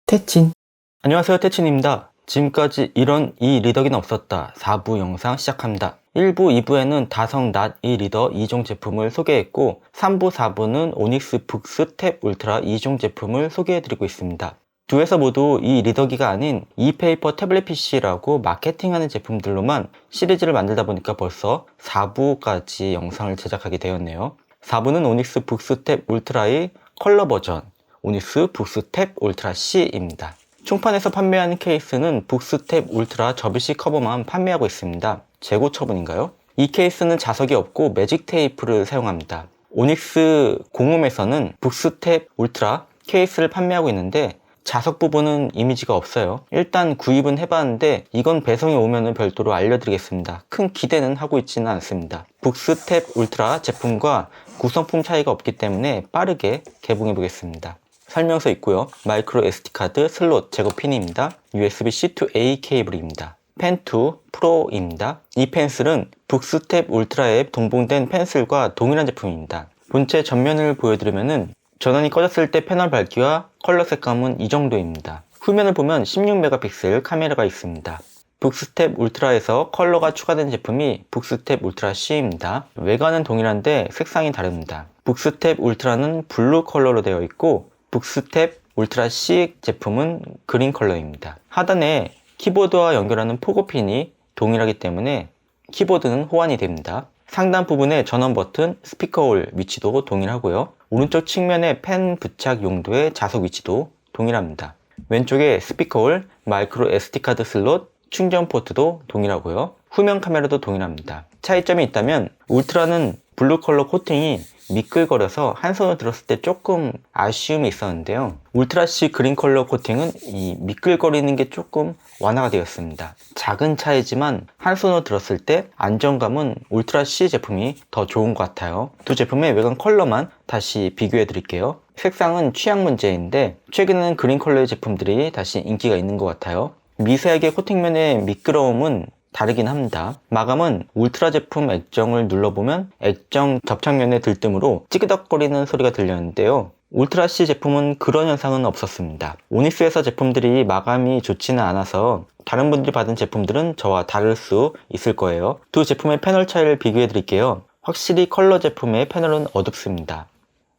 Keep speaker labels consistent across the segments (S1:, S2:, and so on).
S1: 태친. 안녕하세요, 태친입니다. 지금까지 이런 이 리더기는 없었다 4부 영상 시작합니다. 1부, 2부에는 다성 낫2 리더 2종 제품을 소개했고 3부, 4부는 오닉스 북스 탭 울트라 2종 제품을 소개해드리고 있습니다. 두 회사 모두 이 리더기가 아닌 e페이퍼 태블릿 PC라고 마케팅하는 제품들로만 시리즈를 만들다 보니까 벌써 4부까지 영상을 제작하게 되었네요. 4부는 오닉스 북스 탭 울트라의 컬러 버전 오닉스 북스 탭 울트라 C입니다. 총판에서 판매하는 케이스는 북스 탭 울트라 접이식 커버만 판매하고 있습니다. 재고 처분인가요? 이 케이스는 자석이 없고 매직 테이프를 사용합니다. 오닉스 공홈에서는 북스 탭 울트라 케이스를 판매하고 있는데 자석 부분은 이미지가 없어요. 일단 구입은 해봤는데 이건 배송이 오면 별도로 알려드리겠습니다. 큰 기대는 하고 있지는 않습니다. 북스 탭 울트라 제품과 구성품 차이가 없기 때문에 빠르게 개봉해 보겠습니다. 설명서 있고요. 마이크로 SD카드 슬롯 제거 핀입니다. USB-C to A 케이블입니다. 펜2 프로입니다. 이 펜슬은 북스 탭 울트라에 동봉된 펜슬과 동일한 제품입니다. 본체 전면을 보여드리면은 전원이 꺼졌을 때 패널 밝기와 컬러 색감은 이 정도입니다. 후면을 보면 16메가픽셀 카메라가 있습니다. 북스 탭 울트라에서 컬러가 추가된 제품이 북스 탭 울트라 C입니다. 외관은 동일한데 색상이 다릅니다. 북스 탭 울트라는 블루 컬러로 되어 있고 북스 탭 울트라 C 제품은 그린 컬러입니다. 하단에 키보드와 연결하는 포고핀이 동일하기 때문에 키보드는 호환이 됩니다. 상단 부분에 전원 버튼, 스피커홀 위치도 동일하고요. 오른쪽 측면에 펜 부착 용도의 자석 위치도 동일합니다. 왼쪽에 스피커홀, 마이크로 SD카드 슬롯, 충전 포트도 동일하고요. 후면 카메라도 동일합니다. 차이점이 있다면 울트라는 블루 컬러 코팅이 미끌거려서 한 손으로 들었을 때 조금 아쉬움이 있었는데요. 울트라 C 그린 컬러 코팅은 이 미끌거리는 게 조금 완화가 되었습니다. 작은 차이지만 한 손으로 들었을 때 안정감은 울트라 C 제품이 더 좋은 것 같아요. 두 제품의 외관 컬러만 다시 비교해 드릴게요. 색상은 취향 문제인데 최근에는 그린 컬러의 제품들이 다시 인기가 있는 것 같아요. 미세하게 코팅면의 미끄러움은 다르긴 합니다. 마감은 울트라 제품 액정을 눌러보면 액정 접착면의 들뜸으로 찌그덕거리는 소리가 들렸는데요. 울트라 C 제품은 그런 현상은 없었습니다. 오닉스에서 제품들이 마감이 좋지는 않아서 다른 분들이 받은 제품들은 저와 다를 수 있을 거예요. 두 제품의 패널 차이를 비교해 드릴게요. 확실히 컬러 제품의 패널은 어둡습니다.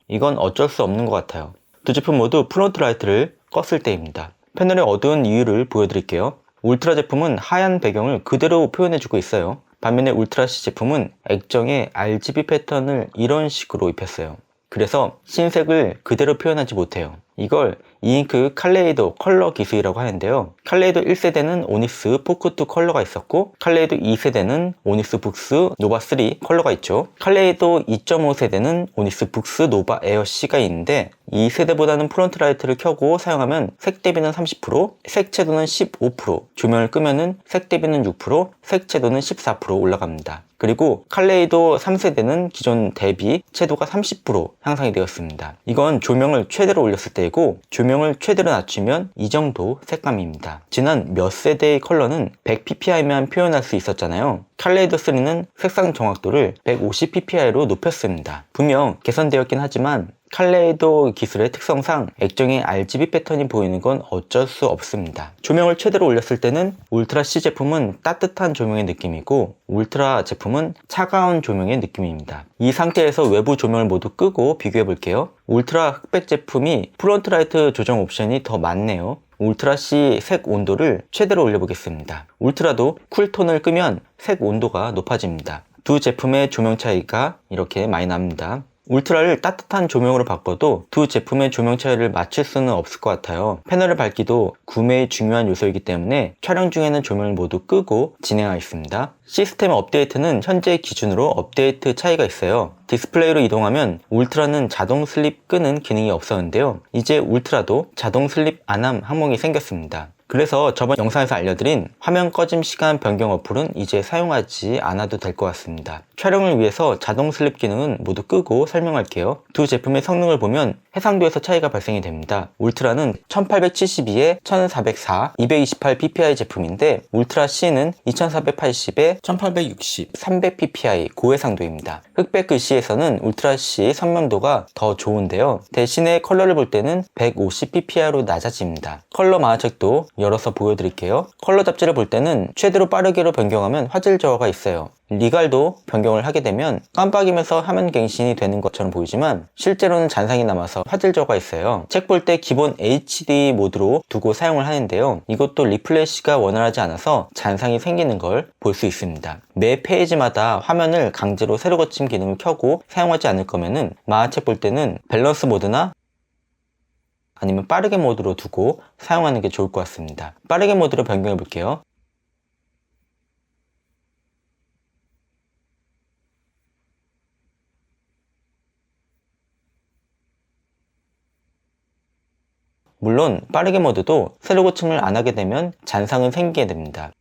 S1: 이건 어쩔 수 없는 것 같아요. 두 제품 모두 프론트 라이트를 껐을 때입니다. 패널의 어두운 이유를 보여드릴게요. 울트라 제품은 하얀 배경을 그대로 표현해주고 있어요. 반면에 울트라 C 제품은 액정에 RGB 패턴을 이런 식으로 입혔어요. 그래서 흰색을 그대로 표현하지 못해요. 이걸 이잉크 칼레이도 컬러 기술이라고 하는데요. 칼레이도 1세대는 오닉스 포크2 컬러가 있었고 칼레이도 2세대는 오닉스 북스 노바 3 컬러가 있죠. 칼레이도 2.5세대는 오닉스 북스 노바 에어 C가 있는데 이 세대보다는 프론트 라이트를 켜고 사용하면 색 대비는 30%, 색채도는 15%, 조명을 끄면은 색 대비는 6%, 색채도는 14% 올라갑니다. 그리고 칼레이도 3세대는 기존 대비 채도가 30% 향상이 되었습니다. 이건 조명을 최대로 올렸을 때이고 조명을 최대로 낮추면 이 정도 색감입니다. 지난 몇 세대의 컬러는 100pp이만 표현할 수 있었잖아요. 칼레이도 3는 색상 정확도를 150pp이로 높였습니다. 분명 개선되었긴 하지만 칼레이도 기술의 특성상 액정에 RGB 패턴이 보이는 건 어쩔 수 없습니다. 조명을 최대로 올렸을 때는 울트라 C 제품은 따뜻한 조명의 느낌이고 울트라 제품은 차가운 조명의 느낌입니다. 이 상태에서 외부 조명을 모두 끄고 비교해 볼게요. 울트라 흑백 제품이 프론트 라이트 조정 옵션이 더 많네요. 울트라 C 색 온도를 최대로 올려보겠습니다. 울트라도 쿨톤을 끄면 색 온도가 높아집니다. 두 제품의 조명 차이가 이렇게 많이 납니다. 울트라를 따뜻한 조명으로 바꿔도 두 제품의 조명 차이를 맞출 수는 없을 것 같아요. 패널의 밝기도 구매의 중요한 요소이기 때문에 촬영 중에는 조명을 모두 끄고 진행하겠습니다. 시스템 업데이트는 현재 기준으로 업데이트 차이가 있어요. 디스플레이로 이동하면 울트라는 자동 슬립 끄는 기능이 없었는데요. 이제 울트라도 자동 슬립 안함 항목이 생겼습니다. 그래서 저번 영상에서 알려드린 화면 꺼짐 시간 변경 어플은 이제 사용하지 않아도 될 것 같습니다. 촬영을 위해서 자동 슬립 기능은 모두 끄고 설명할게요. 두 제품의 성능을 보면 해상도에서 차이가 발생이 됩니다. 울트라는 1872에 1404, 228ppi 제품인데 울트라 C는 2480에 1860, 300ppi 고해상도입니다. 흑백 글씨에서는 울트라 C 선명도가 더 좋은데요. 대신에 컬러를 볼 때는 150pp이로 낮아집니다. 컬러 만화책도 열어서 보여드릴게요. 컬러 잡지를 볼 때는 최대로 빠르게로 변경하면 화질 저하가 있어요. 리갈도 변경을 하게 되면 깜빡이면서 화면 갱신이 되는 것처럼 보이지만 실제로는 잔상이 남아서 화질 저하가 있어요. 책 볼 때 기본 HD 모드로 두고 사용을 하는데요. 이것도 리플래시가 원활하지 않아서 잔상이 생기는 걸 볼 수 있습니다. 매 페이지마다 화면을 강제로 세로 거침 기능을 켜고 사용하지 않을 거면은 만화책 볼 때는 밸런스 모드나 아니면 빠르게 모드로 두고 사용하는 게 좋을 것 같습니다. 빠르게 모드로 변경해 볼게요. 물론 빠르게 모드도 세로 고침을 안 하게 되면 잔상은 생기게 됩니다.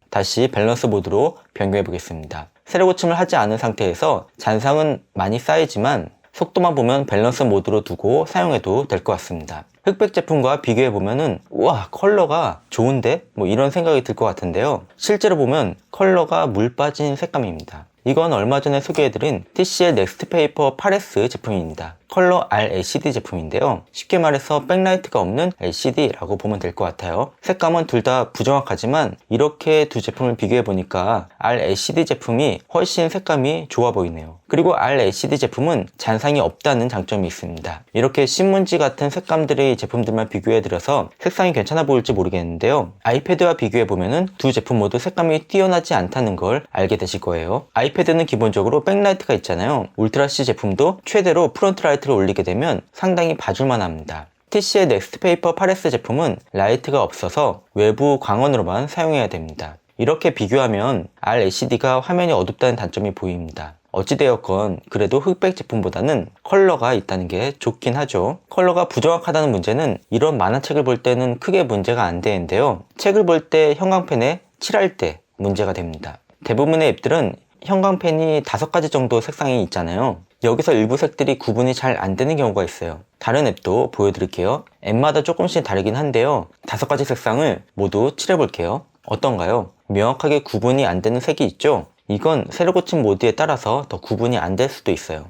S1: 다시 밸런스 모드로 변경해 보겠습니다. 세로 고침을 하지 않은 상태에서 잔상은 많이 쌓이지만 속도만 보면 밸런스 모드로 두고 사용해도 될 것 같습니다. 흑백 제품과 비교해 보면은 우와 컬러가 좋은데? 뭐 이런 생각이 들 것 같은데요. 실제로 보면 컬러가 물 빠진 색감입니다. 이건 얼마 전에 소개해드린 TCL 넥스트 페이퍼 8S 제품입니다. 컬러 RLCD 제품인데요. 쉽게 말해서 백라이트가 없는 LCD라고 보면 될 것 같아요. 색감은 둘 다 부정확하지만 이렇게 두 제품을 비교해 보니까 RLCD 제품이 훨씬 색감이 좋아 보이네요. 그리고 RLCD 제품은 잔상이 없다는 장점이 있습니다. 이렇게 신문지 같은 색감들의 제품들만 비교해 드려서 색상이 괜찮아 보일지 모르겠는데요. 아이패드와 비교해 보면은 두 제품 모두 색감이 뛰어나지 않다는 걸 알게 되실 거예요. 아이패드는 기본적으로 백라이트가 있잖아요. 울트라 C 제품도 최대로 프론트 라이트를 올리게 되면 상당히 봐줄만 합니다. TCL 넥스트 페이퍼 8S 제품은 라이트가 없어서 외부 광원으로만 사용해야 됩니다. 이렇게 비교하면 RLCD가 화면이 어둡다는 단점이 보입니다. 어찌되었건 그래도 흑백 제품보다는 컬러가 있다는 게 좋긴 하죠. 컬러가 부정확하다는 문제는 이런 만화책을 볼 때는 크게 문제가 안 되는데요. 책을 볼 때 형광펜에 칠할 때 문제가 됩니다. 대부분의 앱들은 형광펜이 5가지 정도 색상이 있잖아요. 여기서 일부 색들이 구분이 잘 안 되는 경우가 있어요. 다른 앱도 보여드릴게요. 앱마다 조금씩 다르긴 한데요. 5가지 색상을 모두 칠해볼게요. 어떤가요? 명확하게 구분이 안 되는 색이 있죠? 이건 세로 고침 모드에 따라서 더 구분이 안 될 수도 있어요.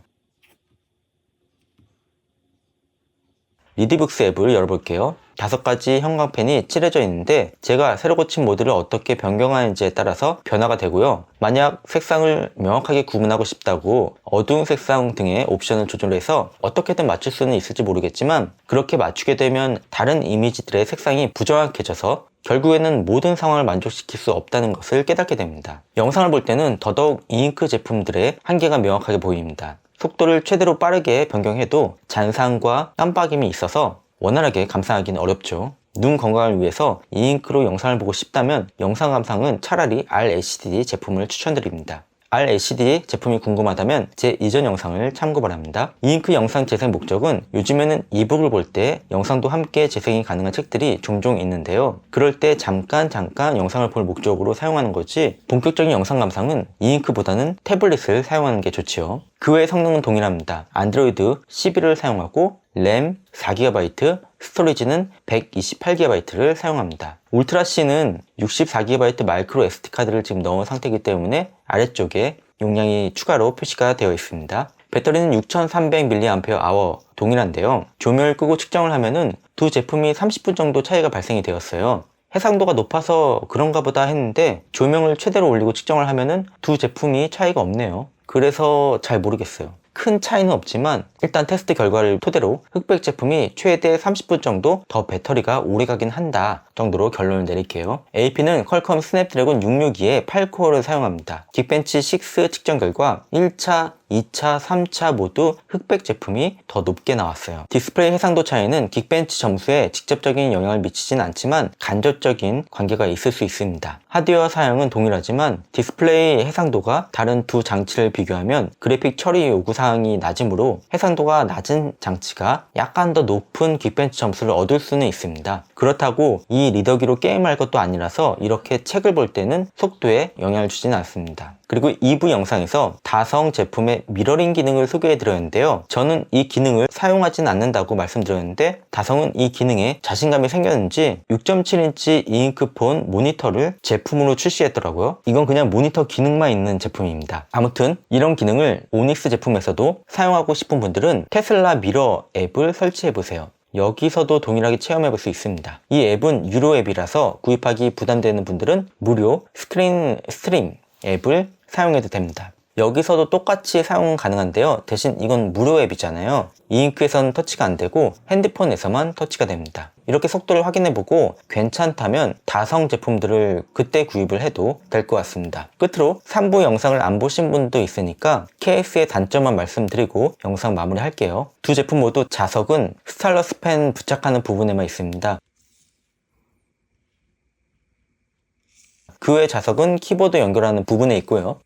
S1: 리디북스 앱을 열어볼게요. 5가지 형광펜이 칠해져 있는데 제가 세로 고침 모드를 어떻게 변경하는지에 따라서 변화가 되고요. 만약 색상을 명확하게 구분하고 싶다고 어두운 색상 등의 옵션을 조절해서 어떻게든 맞출 수는 있을지 모르겠지만 그렇게 맞추게 되면 다른 이미지들의 색상이 부정확해져서 결국에는 모든 상황을 만족시킬 수 없다는 것을 깨닫게 됩니다. 영상을 볼 때는 더더욱 이잉크 제품들의 한계가 명확하게 보입니다. 속도를 최대로 빠르게 변경해도 잔상과 깜빡임이 있어서 원활하게 감상하기는 어렵죠. 눈 건강을 위해서 이잉크로 영상을 보고 싶다면 영상 감상은 차라리 RLCD 제품을 추천드립니다. RLCD 제품이 궁금하다면 제 이전 영상을 참고 바랍니다. 이잉크 영상 재생 목적은 요즘에는 이북을 볼 때 영상도 함께 재생이 가능한 책들이 종종 있는데요. 그럴 때 잠깐 영상을 볼 목적으로 사용하는 거지 본격적인 영상 감상은 이잉크보다는 태블릿을 사용하는 게 좋지요. 그 외의 성능은 동일합니다. 안드로이드 11을 사용하고 램 4GB, 스토리지는 128GB를 사용합니다. 울트라 C는 64GB 마이크로 SD카드를 지금 넣은 상태이기 때문에 아래쪽에 용량이 추가로 표시가 되어 있습니다. 배터리는 6300mAh 동일한데요. 조명을 끄고 측정을 하면은 두 제품이 30분 정도 차이가 발생이 되었어요. 해상도가 높아서 그런가 보다 했는데 조명을 최대로 올리고 측정을 하면은 두 제품이 차이가 없네요. 그래서 잘 모르겠어요. 큰 차이는 없지만 일단 테스트 결과를 토대로 흑백 제품이 최대 30분 정도 더 배터리가 오래가긴 한다 정도로 결론을 내릴게요. AP는 퀄컴 스냅드래곤 662의 8코어를 사용합니다. 긱벤치 6 측정 결과 1차, 2차, 3차 모두 흑백 제품이 더 높게 나왔어요. 디스플레이 해상도 차이는 긱벤치 점수에 직접적인 영향을 미치진 않지만 간접적인 관계가 있을 수 있습니다. 하드웨어 사양은 동일하지만 디스플레이 해상도가 다른 두 장치를 비교하면 그래픽 처리 요구 사항이 낮으므로 해상도가 낮은 장치가 약간 더 높은 긱벤치 점수를 얻을 수는 있습니다. 그렇다고 이 리더기로 게임할 것도 아니라서 이렇게 책을 볼 때는 속도에 영향을 주지는 않습니다. 그리고 2부 영상에서 다성 제품의 미러링 기능을 소개해 드렸는데요. 저는 이 기능을 사용하진 않는다고 말씀드렸는데 다성은 이 기능에 자신감이 생겼는지 6.7인치 이잉크폰 모니터를 제품으로 출시했더라고요. 이건 그냥 모니터 기능만 있는 제품입니다. 아무튼 이런 기능을 오닉스 제품에서도 사용하고 싶은 분들은 테슬라 미러 앱을 설치해 보세요. 여기서도 동일하게 체험해 볼 수 있습니다. 이 앱은 유료 앱이라서 구입하기 부담되는 분들은 무료 스크린 스트림 앱을 사용해도 됩니다. 여기서도 똑같이 사용은 가능한데요. 대신 이건 무료 앱이잖아요. 이잉크에서는 터치가 안 되고 핸드폰에서만 터치가 됩니다. 이렇게 속도를 확인해보고 괜찮다면 다성 제품들을 그때 구입을 해도 될 것 같습니다. 끝으로 3부 영상을 안 보신 분도 있으니까 케이스의 단점만 말씀드리고 영상 마무리할게요. 두 제품 모두 자석은 스타일러스 펜 부착하는 부분에만 있습니다. 그 외 자석은 키보드 연결하는 부분에 있고요.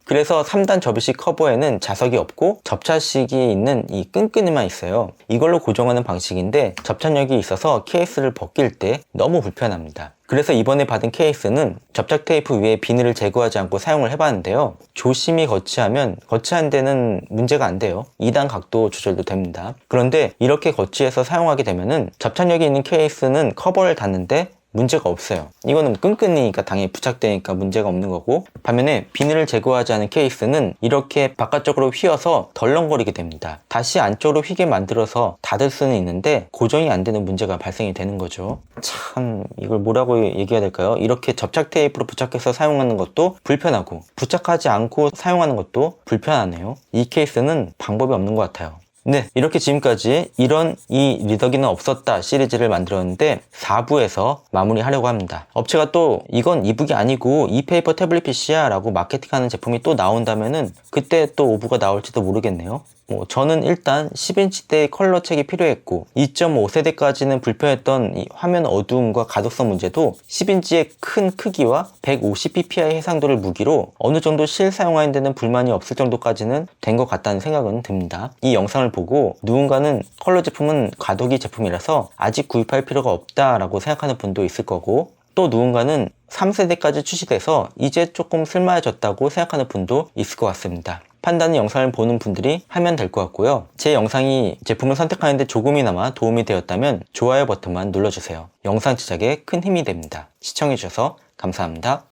S1: 그래서 3단 접이식 커버에는 자석이 없고 접착식이 있는 이 끈끈이만 있어요. 이걸로 고정하는 방식인데 접착력이 있어서 케이스를 벗길 때 너무 불편합니다. 그래서 이번에 받은 케이스는 접착 테이프 위에 비닐을 제거하지 않고 사용을 해봤는데요. 조심히 거치하면 거치한 데는 문제가 안 돼요. 2단 각도 조절도 됩니다. 그런데 이렇게 거치해서 사용하게 되면은 접착력이 있는 케이스는 커버를 닫는데 문제가 없어요. 이거는 끈끈이니까 당연히 부착되니까 문제가 없는 거고, 반면에 비닐을 제거하지 않은 케이스는 이렇게 바깥쪽으로 휘어서 덜렁거리게 됩니다. 다시 안쪽으로 휘게 만들어서 닫을 수는 있는데 고정이 안 되는 문제가 발생이 되는 거죠. 참 이걸 뭐라고 얘기해야 될까요? 이렇게 접착 테이프로 부착해서 사용하는 것도 불편하고 부착하지 않고 사용하는 것도 불편하네요. 이 케이스는 방법이 없는 것 같아요. 네, 이렇게 지금까지 이런 이 리더기는 없었다 시리즈를 만들었는데 4부에서 마무리하려고 합니다. 업체가 또 이건 이북이 아니고 이페이퍼 태블릿 PC야 라고 마케팅하는 제품이 또 나온다면은 그때 또 5부가 나올지도 모르겠네요. 저는 일단 10인치대의 컬러 책이 필요했고 2.5세대까지는 불편했던 이 화면 어두움과 가독성 문제도 10인치의 큰 크기와 150ppi 해상도를 무기로 어느 정도 실사용하는 데는 불만이 없을 정도까지는 된 것 같다는 생각은 듭니다. 이 영상을 보고 누군가는 컬러 제품은 가독이 제품이라서 아직 구입할 필요가 없다라고 생각하는 분도 있을 거고, 또 누군가는 3세대까지 출시돼서 이제 조금 쓸만해졌다고 생각하는 분도 있을 것 같습니다. 판단은 영상을 보는 분들이 하면 될 것 같고요. 제 영상이 제품을 선택하는 데 조금이나마 도움이 되었다면 좋아요 버튼만 눌러주세요. 영상 제작에 큰 힘이 됩니다. 시청해주셔서 감사합니다.